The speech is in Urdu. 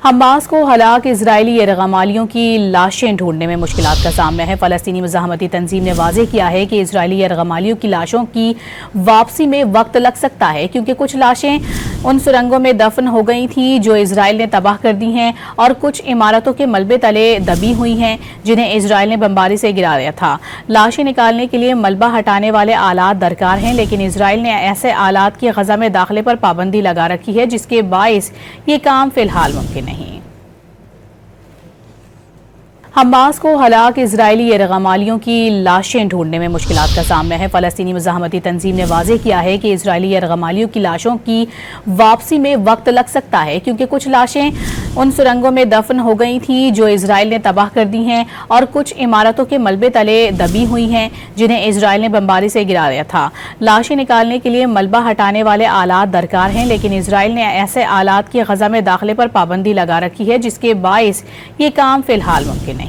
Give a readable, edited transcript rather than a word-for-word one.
حماس کو ہلاک اسرائیلی یرغمالیوں کی لاشیں ڈھونڈنے میں مشکلات کا سامنا ہے۔ فلسطینی مزاحمتی تنظیم نے واضح کیا ہے کہ اسرائیلی یرغمالیوں کی لاشوں کی واپسی میں وقت لگ سکتا ہے کیونکہ کچھ لاشیں ان سرنگوں میں دفن ہو گئی تھیں جو اسرائیل نے تباہ کر دی ہیں اور کچھ عمارتوں کے ملبے تلے دبی ہوئی ہیں جنہیں اسرائیل نے بمباری سے گرا دیا تھا۔ لاشیں نکالنے کے لیے ملبہ ہٹانے والے آلات درکار ہیں، لیکن اسرائیل نے ایسے آلات کی غزہ میں داخلے پر پابندی لگا رکھی ہے جس کے باعث یہ کام فی الحال ممکن نہیں۔ حماس کو ہلاک اسرائیلی یرغمالیوں کی لاشیں ڈھونڈنے میں مشکلات کا سامنا ہے۔ فلسطینی مزاحمتی تنظیم نے واضح کیا ہے کہ اسرائیلی یرغمالیوں کی لاشوں کی واپسی میں وقت لگ سکتا ہے کیونکہ کچھ لاشیں ان سرنگوں میں دفن ہو گئی تھیں جو اسرائیل نے تباہ کر دی ہیں اور کچھ عمارتوں کے ملبے تلے دبی ہوئی ہیں جنہیں اسرائیل نے بمباری سے گرا دیا تھا۔ لاشیں نکالنے کے لیے ملبہ ہٹانے والے آلات درکار ہیں، لیکن اسرائیل نے ایسے آلات کی غزہ میں داخلے پر پابندی لگا رکھی ہے جس کے باعث یہ کام فی الحال ممکن